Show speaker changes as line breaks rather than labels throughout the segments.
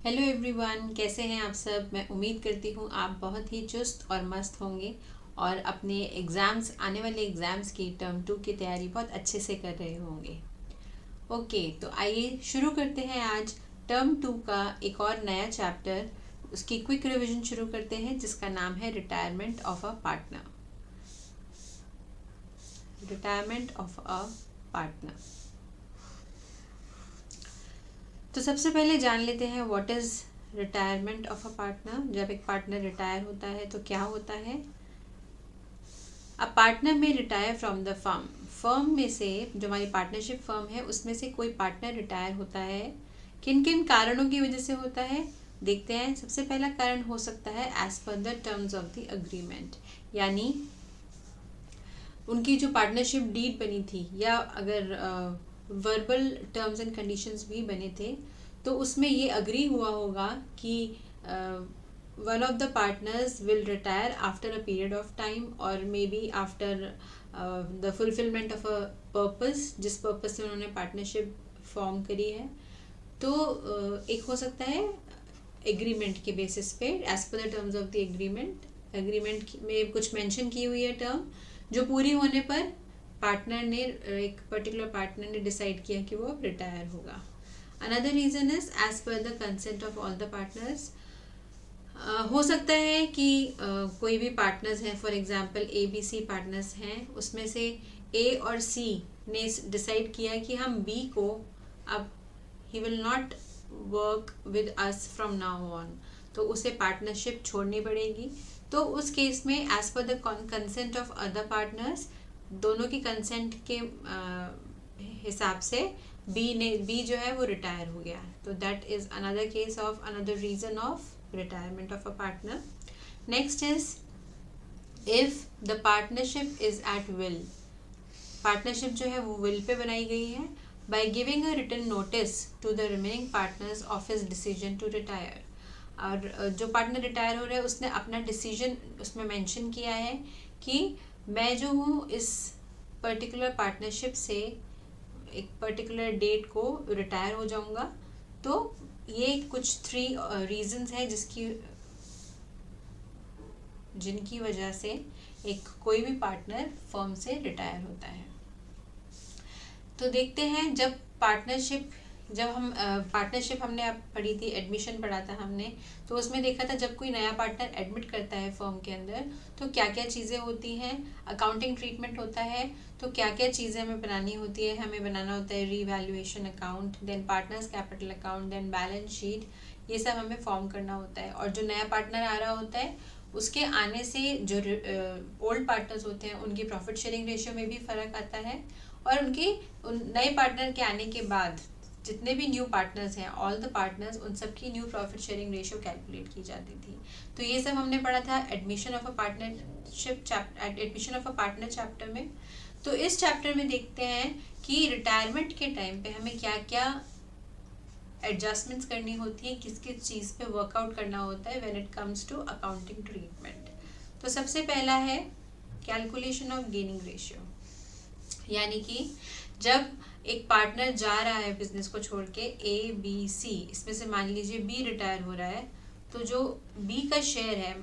Hello everyone, कैसे हैं आप सब। मैं उम्मीद करती हूँ आप बहुत ही चुस्त और मस्त होंगे और अपने एग्ज़ाम्स आने वाले एग्ज़ाम्स की टर्म 2 की तैयारी बहुत अच्छे से कर रहे होंगे। ओके, तो आइए शुरू करते हैं आज टर्म 2 का एक और नया चैप्टर। उसकी क्विक रिवीजन शुरू करते हैं जिसका नाम है retirement of a partner. Retirement of a partner. तो सबसे पहले जान लेते हैं what is retirement of a partner. जब एक पार्टनर रिटायर होता है तो क्या होता है। अ पार्टनर में retire from the firm. Firm में से, जो हमारी पार्टनरशिप फर्म है, उसमें से कोई पार्टनर रिटायर होता है। किन किन कारणों की वजह से होता है देखते हैं। सबसे पहला कारण हो सकता है as per the terms of the agreement, यानी उनकी जो पार्टनरशिप डीड बनी थी या अगर वर्बल टर्म्स एंड कंडीशंस भी बने थे तो उसमें ये अग्री हुआ होगा कि one of the partners will retire after a period of time और may be after the fulfilment of a purpose, जिस पर्पस से उन्होंने पार्टनरशिप फॉर्म करी है। तो एक हो सकता है एग्रीमेंट के बेसिस पे, as per the terms of the agreement. Agreement में कुछ मेंशन की हुई है टर्म, जो पूरी होने पर पार्टनर ने, एक पर्टिकुलर पार्टनर ने डिसाइड किया कि वो अब रिटायर होगा। Another reason is as per the consent of all the partners. हो सकता है कि कोई भी पार्टनर्स हैं, फॉर एग्जांपल ABC पार्टनर्स हैं, उसमें से A और C ने डिसाइड किया कि हम B को अब he will not work with us from now on, तो उसे पार्टनरशिप छोड़नी पड़ेगी। तो उस केस में as per the consent of other partners, दोनों की कंसेंट के हिसाब से बी जो है वो रिटायर हो गया। तो that is another case of another reason of retirement of a partner. Next is if the partnership is at will. Partnership जो है वो विल पे बनाई गई है। By giving a written notice to the remaining partners of his decision to retire. और जो partner retire हो रहा है उसने अपना डिसीजन उसमें मेंशन किया है कि मैं जो हूँ इस पर्टिकुलर पार्टनरशिप से एक पर्टिकुलर डेट को रिटायर हो जाऊंगा। तो ये कुछ 3 रीजंस है जिनकी वजह से एक कोई भी पार्टनर फर्म से रिटायर होता है। तो देखते हैं, जब हम पार्टनरशिप हमने अब पढ़ी थी, एडमिशन पढ़ा था हमने, तो उसमें देखा था जब कोई नया पार्टनर एडमिट करता है फर्म के अंदर तो क्या क्या चीज़ें होती हैं। अकाउंटिंग ट्रीटमेंट होता है, तो क्या क्या चीज़ें हमें बनानी होती है। हमें बनाना होता है revaluation account, then partners capital account, then balance sheet, ये सब हमें फॉर्म करना होता है। और जो नया पार्टनर आ रहा होता है उसके आने से जो ओल्ड पार्टनर्स होते हैं उनकी प्रॉफिट शेयरिंग रेशियो में भी फ़र्क आता है। और उनकी नए पार्टनर के आने के बाद जितने भी न्यू पार्टनर्स हैं, ऑल द पार्टनर्स, उन सब की new profit sharing ratio calculate की जाती थी। तो ये सब हमने पढ़ा था admission of a partnership chapter, admission of a partner chapter में। तो इस चैप्टर में देखते हैं कि रिटायरमेंट के टाइम पे हमें क्या क्या एडजस्टमेंट्स करनी होती है, किस किस चीज़ पे वर्कआउट करना होता है when it comes to accounting treatment. तो सबसे पहला है कैलकुलेशन ऑफ गेनिंग रेशियो, यानी कि जब एक पार्टनर जा रहा है बिजनेस को छोड़ के, ABC, इसमें से मान लीजिए B रिटायर हो रहा है, तो जो B का शेयर है,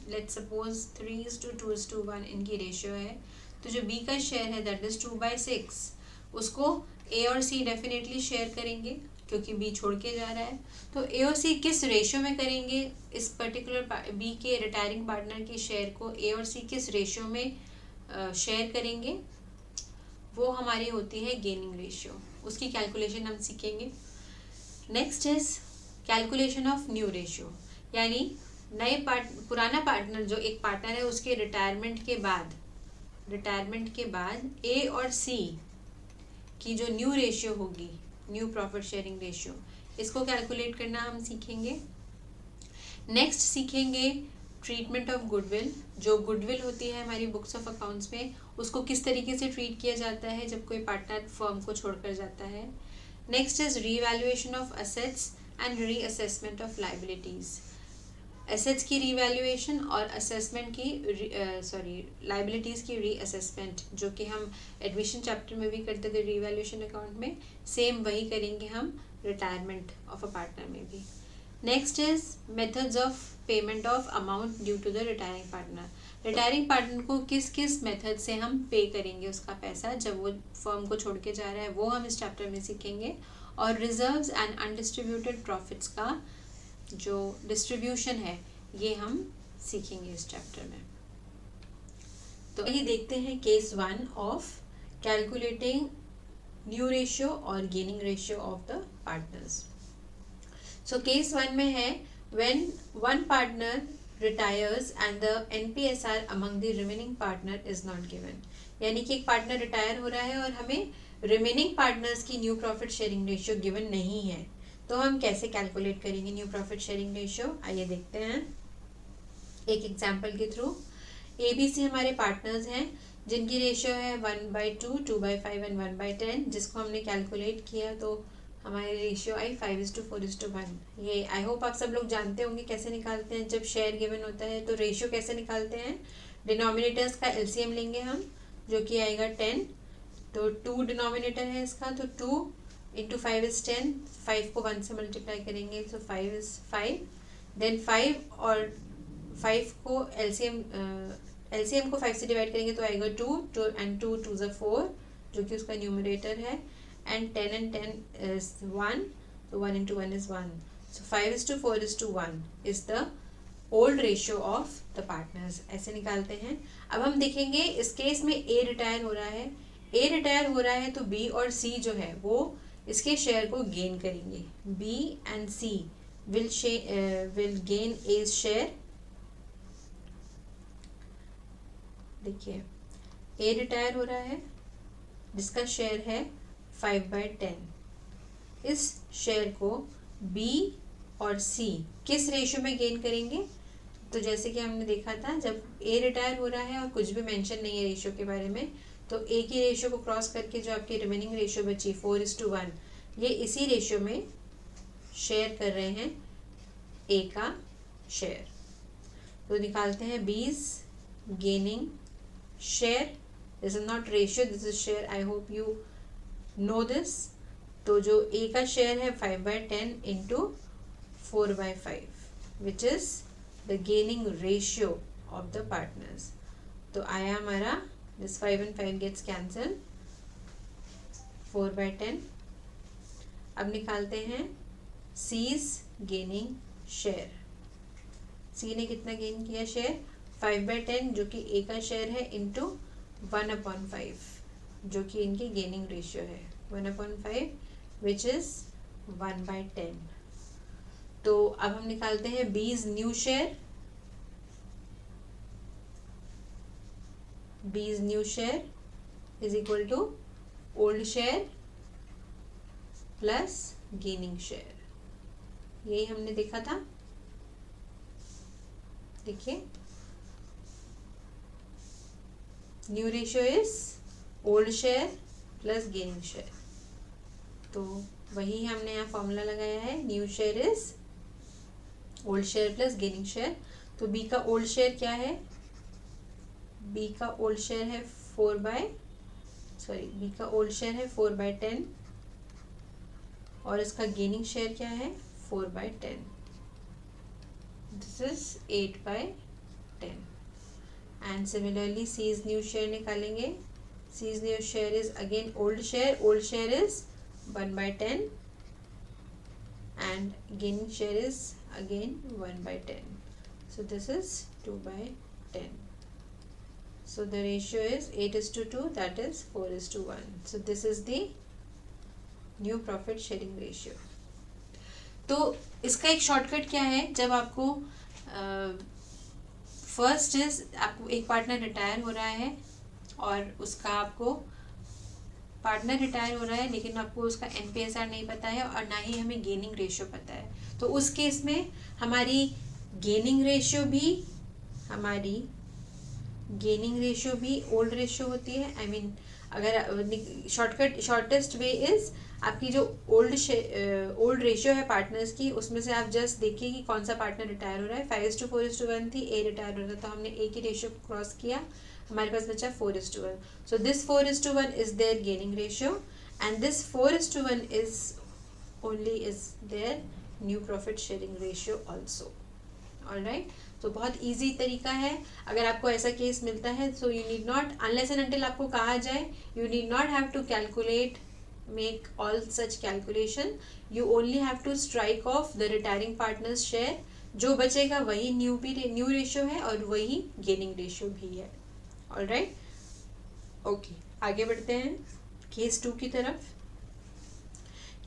लेट्स सपोज 3:2:1 इनकी रेशियो है, तो जो B का शेयर है दैट इज 2/6, उसको A और C डेफिनेटली शेयर करेंगे क्योंकि B छोड़ के जा रहा है। तो A और C किस रेशियो में करेंगे, इस पर्टिकुलर B के रिटायरिंग पार्टनर के शेयर को A और C किस रेशियो में शेयर करेंगे, वो हमारी होती है गेनिंग रेशियो। उसकी कैलकुलेशन हम सीखेंगे। Next is calculation of new ratio, यानी पुराना पार्टनर, जो एक पार्टनर है, उसके रिटायरमेंट के बाद A और C की जो न्यू रेशियो होगी, न्यू प्रॉफिट शेयरिंग रेशियो, इसको कैलकुलेट करना हम सीखेंगे। नेक्स्ट सीखेंगे ट्रीटमेंट ऑफ गुडविल। जो गुडविल होती है हमारी बुक्स ऑफ अकाउंट्स में, उसको किस तरीके से ट्रीट किया जाता है जब कोई पार्टनर फर्म को छोड़कर जाता है। Next is revaluation of assets and reassessment of liabilities. Assets की रीवैल्यूएशन और असेसमेंट की लाइबिलिटीज़ की रीअसेसमेंट, जो कि हम एडमिशन चैप्टर में भी करते थे रीवैल्यूएशन अकाउंट में, सेम वही करेंगे हम रिटायरमेंट ऑफ अ पार्टनर में भी। Next is methods of payment of amount due to the retiring partner. Retiring partner को किस किस मेथड से हम पे करेंगे उसका पैसा जब वो फर्म को छोड़ के जा रहा है, वो हम इस चैप्टर में सीखेंगे। और रिजर्व्स एंड अनडिस्ट्रीब्यूटेड प्रॉफिट्स का जो डिस्ट्रीब्यूशन है ये हम सीखेंगे इस चैप्टर में। तो ये देखते हैं case 1 of calculating new ratio और gaining ratio of the partners. So case 1 में है when one partner retires and the NPSR among the remaining partner is not given. यानी कि एक पार्टनर रिटायर हो रहा है और हमें रिमेनिंग पार्टनर्स की new profit sharing ratio given नहीं है, तो हम कैसे कैलकुलेट करेंगे न्यू प्रॉफिट शेयरिंग रेशियो, आइए देखते हैं एक एग्जाम्पल के थ्रू। ABC हमारे पार्टनर्स हैं जिनकी रेशियो है 1/2, 2/5 एंड 1/10, जिसको हमने कैलकुलेट किया तो हमारी रेशियो आई 5:4:1। ये आई होप आप सब लोग जानते होंगे कैसे निकालते हैं। जब शेयर गिवन होता है तो रेशियो कैसे निकालते हैं, डिनोमिनेटर्स का LCM लेंगे हम जो कि आएगा 10, तो 2 डिनोमिनेटर है इसका, तो 2 × 5 is 10, 5 को 1 से मल्टीप्लाई करेंगे तो 5 is 5, देन 5 और 5 को LCM को 5 से डिवाइड करेंगे तो आएगा 2 एंड 2 2 is 4 जो कि उसका न्यूमरेटर है, एंड 10 and 10 is 1, तो 1 × 1 is 1, so 5:4:1 is the old ratio of the partners। ऐसे निकालते हैं। अब हम देखेंगे इस केस में A रिटायर हो रहा है तो B और C जो है वो इसके शेयर को गेन करेंगे। B and C will gain A's share। देखिए A रिटायर हो रहा है जिसका शेयर है 5/10। इस शेयर को B और C किस रेशियो में गेन करेंगे, तो जैसे कि हमने देखा था जब A रिटायर हो रहा है और कुछ भी मेंशन नहीं है रेशियो के बारे में, तो A की रेशियो को क्रॉस करके जो आपकी रिमेनिंग रेशियो बची 4:1, ये इसी रेशियो में शेयर कर रहे हैं A का शेयर। तो निकालते हैं B's gaining share. This is not ratio, this is share, I hope you know this. तो जो A का शेयर है 5/10 × 4/5 which is the gaining ratio of the partners. तो आया हमारा दिस 5 and 5 गेट्स कैंसल, 4/10। अब निकालते हैं C's गेनिंग शेयर। C ने कितना गेन किया शेयर, 5/10 जो कि A का शेयर है इंटू 1/5 जो कि इनकी गेनिंग रेशियो है 1/5 विच इज 1/10। तो अब हम निकालते हैं B's new share. B's new share is equal to old share plus gaining share, यही हमने देखा था। देखिए new ratio is old share plus gaining share, तो वही हमने यहाँ फॉर्मूला लगाया है, new share is old share plus gaining share. तो B का ओल्ड शेयर क्या है, B का ओल्ड शेयर है 4/10 और इसका गेनिंग शेयर क्या है 4/10, this is 8/10। And similarly C's new share निकालेंगे। C's new share is again old share is 1/10 and gaining share is again 1/10, so this is 2/10, so the ratio is 8:2, that is 4:1, so this is the new profit sharing ratio। तो इसका एक shortcut क्या है, जब आपको first is आपको एक partner retire हो रहा है और उसका आपको पार्टनर रिटायर हो रहा है लेकिन आपको उसका NPSR नहीं पता है और ना ही हमें गेनिंग रेशियो पता है, तो उस केस में हमारी गेनिंग रेशियो भी ओल्ड रेशियो होती है। आई मीन अगर शॉर्टेस्ट वे इज आपकी जो ओल्ड रेशियो है पार्टनर्स की, उसमें से आप जस्ट देखिए कि कौन सा पार्टनर रिटायर हो रहा है। 5:4:1 थी, A रिटायर हो रहा था, तो हमने A की रेशियो को क्रॉस किया, हमारे पास बचा 4:1। So this 4:1 is their gaining ratio and this 4:1 is their new profit sharing ratio also. Alright, तो बहुत इजी तरीका है। अगर आपको ऐसा केस मिलता है so you need not, unless and until आपको कहा जाए, you need not have to calculate, make all such calculation, you only have to strike off the retiring partners share. जो बचेगा वही न्यू रेशियो है और वही गेनिंग रेशियो भी है। ऑलराइट, ओके, आगे बढ़ते हैं केस 2 की तरफ।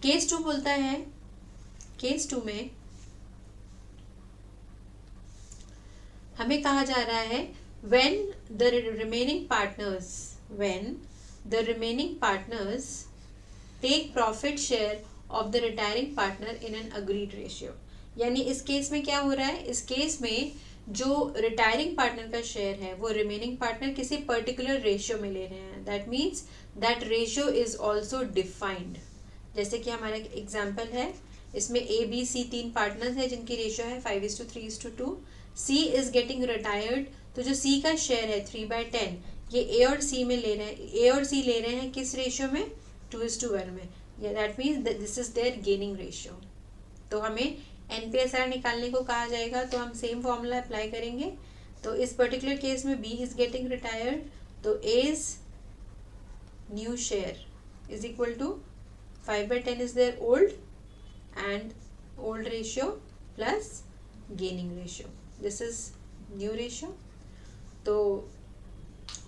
केस 2 बोलता है, केस 2 में हमें कहा जा रहा है when the remaining partners take profit share of the retiring partner in an agreed ratio। यानी इस केस में क्या हो रहा है, इस केस में जो रिटायरिंग पार्टनर का शेयर है वो रिमेनिंग पार्टनर किसी पर्टिकुलर रेशियो में ले रहे हैं। That means that ratio is also defined. जैसे कि हमारा एग्जाम्पल है, इसमें ए बी सी 3 पार्टनर्स है जिनकी रेशियो है 5:3:2। सी इज गेटिंग रिटायर्ड, तो जो सी का शेयर है 3/10, ये ए और सी में ले रहे हैं, ए और सी ले रहे हैं किस रेशियो में, 2:1 में। That means this is their gaining ratio. तो हमें एनपीएसआर निकालने को कहा जाएगा, तो हम सेम फॉर्मूला अप्लाई करेंगे। तो इस पर्टिकुलर केस में बी इज गेटिंग रिटायर्ड, तो as new share is equal to 5/10 is their old and old ratio plus gaining ratio, this is new ratio। तो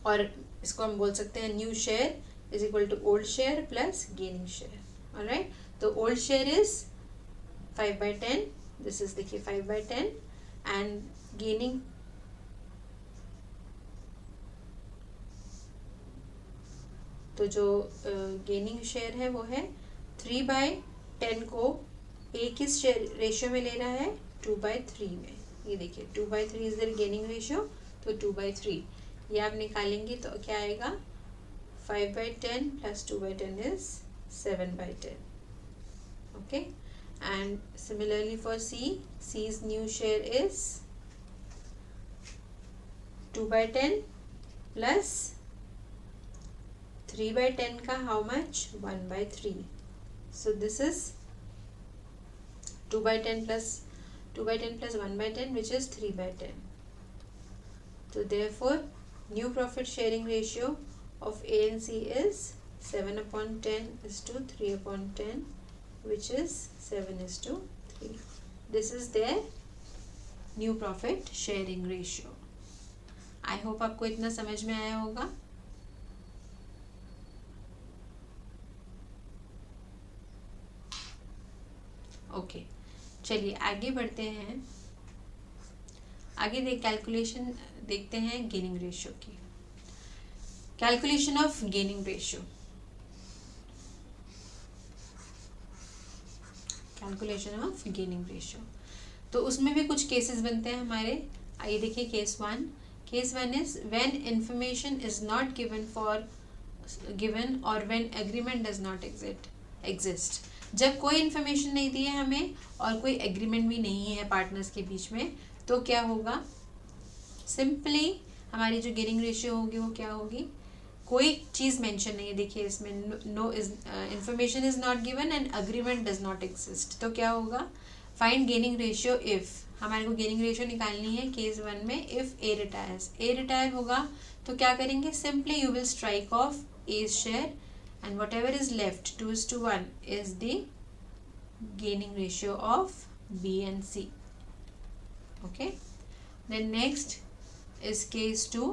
और इसको हम बोल सकते हैं new share is equal to old share plus gaining share. Alright, तो old share is 5/10, this is देखिए 5/10 and gaining, तो जो गेनिंग शेयर है वो है 3/10 को ए किस रेशियो में ले रहा है, 2/3 में। ये देखिए 2/3 इज देयर गेनिंग रेशियो, तो 2/3 ये आप निकालेंगे तो क्या आएगा, 5/10 plus 2/10 is 7/10। Okay, and similarly for C's new share is 2/10 plus 3/10 का how much, 1/3। So this is 2/10 plus 1/10 which is 3/10. So therefore new profit sharing ratio of A and C is 7/10:3/10 which is 7:3. This is their new profit sharing ratio. I hope आपको इतना समझ में आया होगा। Okay, चलिए आगे बढ़ते हैं। आगे कैलकुलेशन देखते हैं गेनिंग रेशियो की। Calculation of gaining ratio, calculation of gaining ratio, तो उसमें भी कुछ केसेस बनते हैं हमारे। आइए देखिए case 1। Case 1 is when information is not given और when agreement does not exist. जब कोई इन्फॉर्मेशन नहीं दी है हमें और कोई एग्रीमेंट भी नहीं है पार्टनर्स के बीच में, तो क्या होगा, सिंपली हमारी जो गेनिंग रेशियो होगी वो क्या होगी, कोई चीज़ मेंशन नहीं है। देखिए इसमें no is information is not given and agreement does not exist, तो क्या होगा, फाइंड गेनिंग रेशियो इफ, हमारे को गेनिंग रेशियो निकालनी है केस 1 में। If A retires, A retire होगा तो क्या करेंगे, simply you will strike off A share and whatever is left 2:1 is the gaining ratio of B and C. Okay, then next is case 2,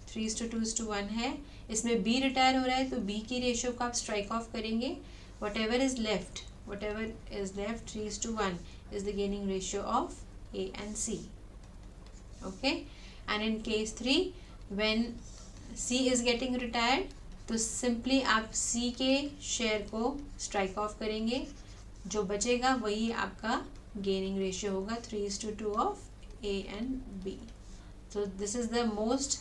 3:2:1 है, इसमें B retire हो रहा है तो B की रेशियो को आप स्ट्राइक ऑफ करेंगे। whatever is left 3:1 is the gaining ratio of A and C. Okay, and in case 3 when C is getting retired, तो सिंपली आप सी के शेयर को स्ट्राइक ऑफ करेंगे, जो बचेगा वही आपका गेनिंग रेशियो होगा 3:2 ऑफ ए एंड बी। तो this is the most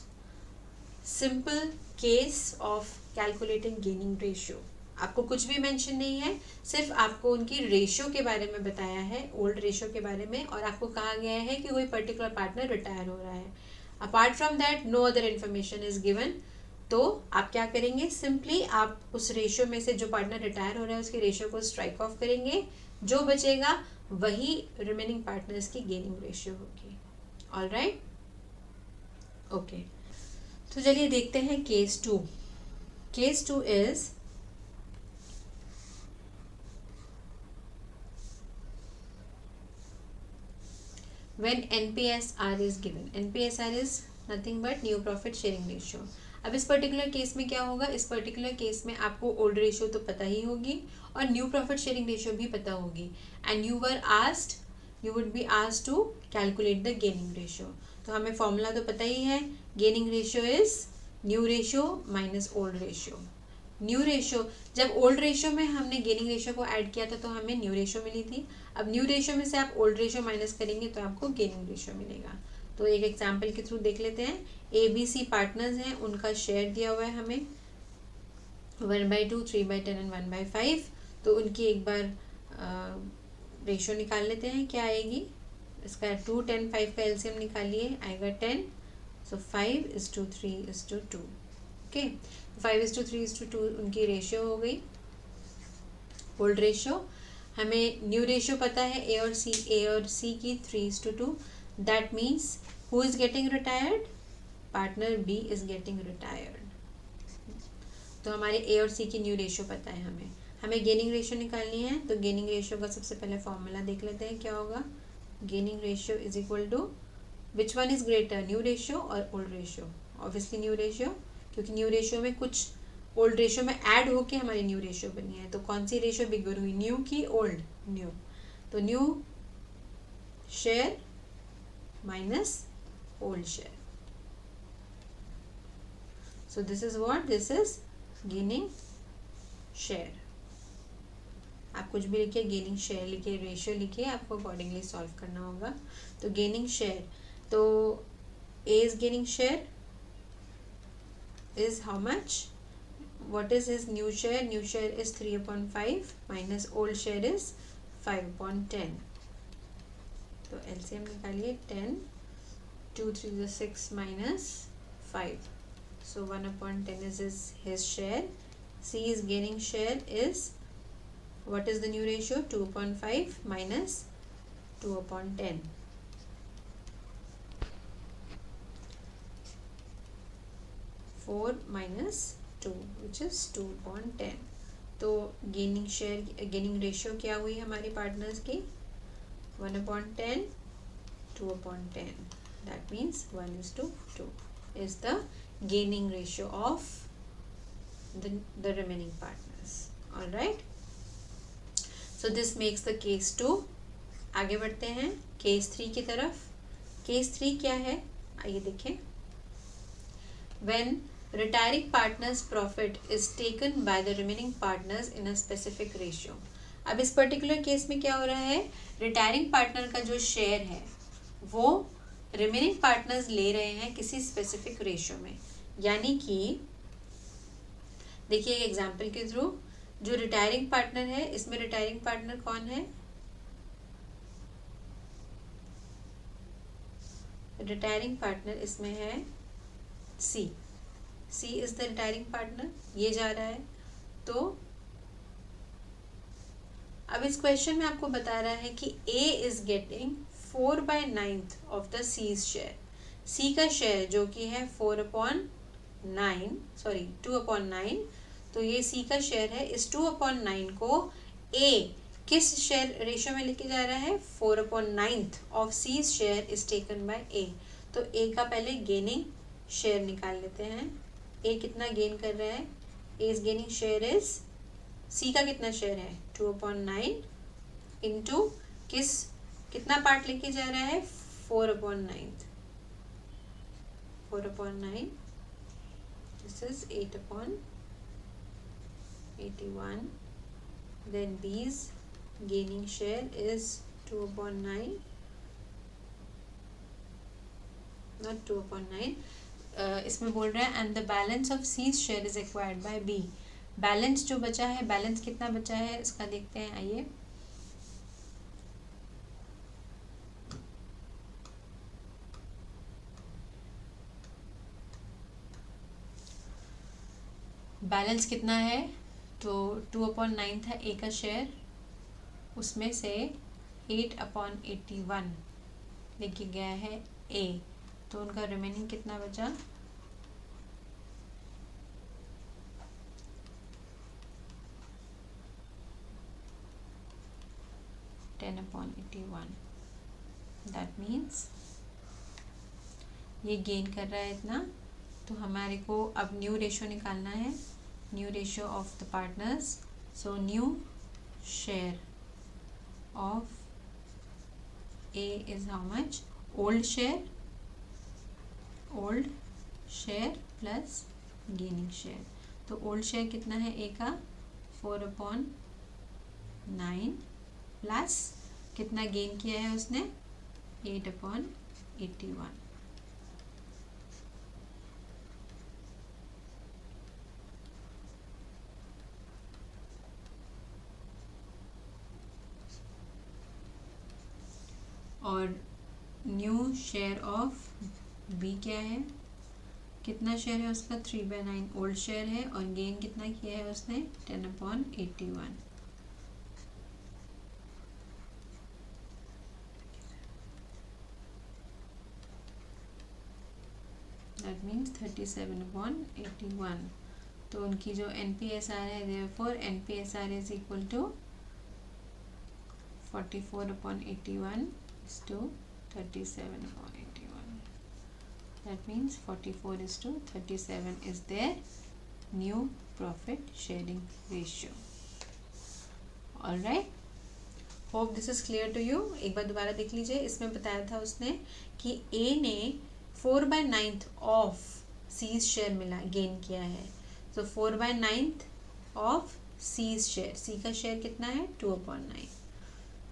simple case of calculating gaining ratio. आपको कुछ भी मेंशन नहीं है, सिर्फ आपको उनकी रेशियो के बारे में बताया है, ओल्ड रेशियो के बारे में, और आपको कहा गया है कि कोई पर्टिकुलर पार्टनर रिटायर हो रहा है। Apart from that no other information is given. तो आप क्या करेंगे, सिंपली आप उस रेशियो में से जो पार्टनर रिटायर हो रहा है उसके रेशियो को स्ट्राइक ऑफ करेंगे, जो बचेगा वही रिमेनिंग पार्टनर्स की गेनिंग रेशियो होगी। Alright, okay. तो चलिए देखते हैं case 2। Case 2 is when NPSR is given. NPSR is nothing but new profit sharing ratio. अब इस पर्टिकुलर केस में क्या होगा, इस पर्टिकुलर केस में आपको ओल्ड रेशियो तो पता ही होगी और न्यू प्रॉफिट शेयरिंग रेशियो भी पता होगी, and you would be asked to calculate the gaining ratio. तो हमें फॉर्मूला तो पता ही है, gaining ratio is new ratio minus old ratio. New ratio, जब ओल्ड रेशियो में हमने गेनिंग रेशियो को ऐड किया था तो हमें न्यू रेशियो मिली थी। अब न्यू रेशियो में से आप ओल्ड रेशियो माइनस करेंगे तो आपको गेनिंग रेशियो मिलेगा। तो एक एग्जांपल के थ्रू देख लेते हैं। ABC पार्टनर्स हैं, उनका शेयर दिया हुआ है हमें 1/2, 3/10 एंड 1/5। तो उनकी एक बार रेशियो निकाल लेते हैं, क्या आएगी। इसका 2, 10, 5 का एलसीएम निकालिए, आएगा 10। सो 5:3:2। ओके, 5:3:2 उनकी रेशियो हो गई, ओल्ड रेशियो। हमें न्यू रेशियो पता है ए और सी की 3:2। That means who is getting retired, partner B is getting retired. तो हमारे ए और सी की न्यू रेशियो पता है हमें गेनिंग रेशियो निकालनी है। तो गेनिंग रेशियो का सबसे पहले फॉर्मूला देख लेते हैं, क्या होगा। Gaining ratio is equal to, which one is greater, new ratio और old ratio. Obviously new ratio, क्योंकि न्यू रेशियो में कुछ ओल्ड रेशियो में ऐड होके हमारी न्यू रेशियो बनी है। तो कौन सी रेशियो बिगर हुई, न्यू की ओल्ड, न्यू। तो new share minus old share. So this is what, this is gaining share. आप कुछ भी लिखिए, गेनिंग शेयर लिखिए, रेशियो लिखिए, आपको अकॉर्डिंगली सॉल्व करना होगा। तो गेनिंग शेयर, तो A is gaining share is how much, what is his new share, new share is 3/5 minus old share is 5/10। तो LCM निकालिए, 10, 2 3 6 minus 5, so 1/10 is his share। C is gaining share is, what is the new ratio, 2/5 minus 2/10। 4 minus 2 which is 2/10। तो gaining ratio क्या हुई हमारी partners की, 1/10, 2/10। That means 1:2 is the gaining ratio of the remaining partners। all right, so this makes the case 2। आगे बढ़ते हैं case 3 की तरफ। केस 3 क्या है, आइए देखें। when retiring partners profit is taken by the remaining partners in a specific ratio। अब इस पर्टिकुलर केस में क्या हो रहा है, रिटायरिंग पार्टनर का जो शेयर है वो रिमेनिंग पार्टनर्स ले रहे हैं किसी स्पेसिफिक रेशियो में। यानी कि देखिए एक एग्जांपल के थ्रू, जो रिटायरिंग पार्टनर है, इसमें रिटायरिंग पार्टनर कौन है, रिटायरिंग पार्टनर इसमें है सी इज द रिटायरिंग पार्टनर, ये जा रहा है। तो अब इस क्वेश्चन में आपको बता रहा है कि A is getting 4/9 of the C's share. C का शेयर जो कि है 2/9, तो ये सी का शेयर है। इस 2/9 को ए किस शेयर रेशियो में लेके जा रहा है, 4/9 of C's share is taken by A. तो ए का पहले गेनिंग शेयर निकाल लेते हैं। ए कितना गेन कर रहा है, ए इज गेनिंग शेयर इज, सी का कितना शेयर है 2/9 इंटू कितना पार्ट लेके जा रहा है 4/9, this is 8/81। Then B's gaining share is 2/9, not 2/9, इसमें बोल रहा है and the balance of C's share is acquired by B. Balance जो बचा है, बैलेंस कितना बचा है इसका देखते हैं, आइए। बैलेंस कितना है, तो 2/9 था ए का शेयर, उसमें से 8/81 लेके गया है ए, तो उनका रिमेनिंग कितना बचा? 10/81। दैट मीन्स ये गेन कर रहा है इतना, तो हमारे को अब न्यू रेशो निकालना है, new ratio of the partners. So new share of A is how much? Old share plus gaining share. तो ओल्ड शेयर कितना है ए का? 4/9 प्लस कितना गेन किया है उसने? 8/81। और न्यू शेयर ऑफ बी क्या है? कितना शेयर है उसका? 3/9 ओल्ड शेयर है, और गेन कितना किया है उसने? 10/81। That means 37/81। तो उनकी जो NPSR है, therefore NPSR is equal to 44/81 is to 37/81. That means 44:37 is their new profit sharing ratio. Alright, hope this is clear to you. एक बार दोबारा देख लीजिए। इसमें बताया था उसने कि A ने 4/9 ऑफ C's शेयर मिला, गेन किया है। तो 4/9 ऑफ C's शेयर, C का शेयर कितना है? 2/9।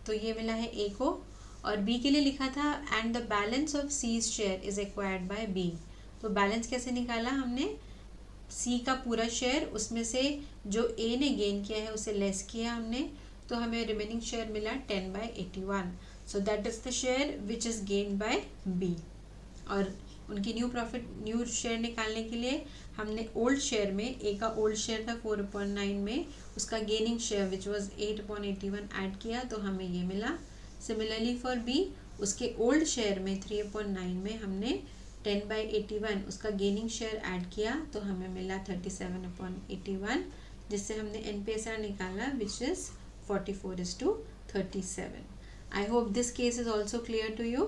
तो ये मिला है ए को, और बी के लिए लिखा था and the balance of C's share is acquired by B. तो बैलेंस कैसे निकाला हमने? सी का पूरा शेयर, उसमें से जो ए ने गेन किया है उसे लेस किया हमने, तो हमें रिमेनिंग शेयर मिला 10/81। So that is the share which is gain by B. और उनकी न्यू शेयर निकालने के लिए हमने ओल्ड शेयर में, ए का ओल्ड शेयर था 4/9 में, उसका gaining share which was 8/81 add किया, तो हमें ये मिला। सिमिलरली फॉर बी, उसके ओल्ड शेयर में 3/9 में हमने 10/81 उसका गेनिंग शेयर ऐड किया, तो हमें मिला 37/81, जिससे हमने NPSR निकाला which is 44:37। I hope this case is also clear to you.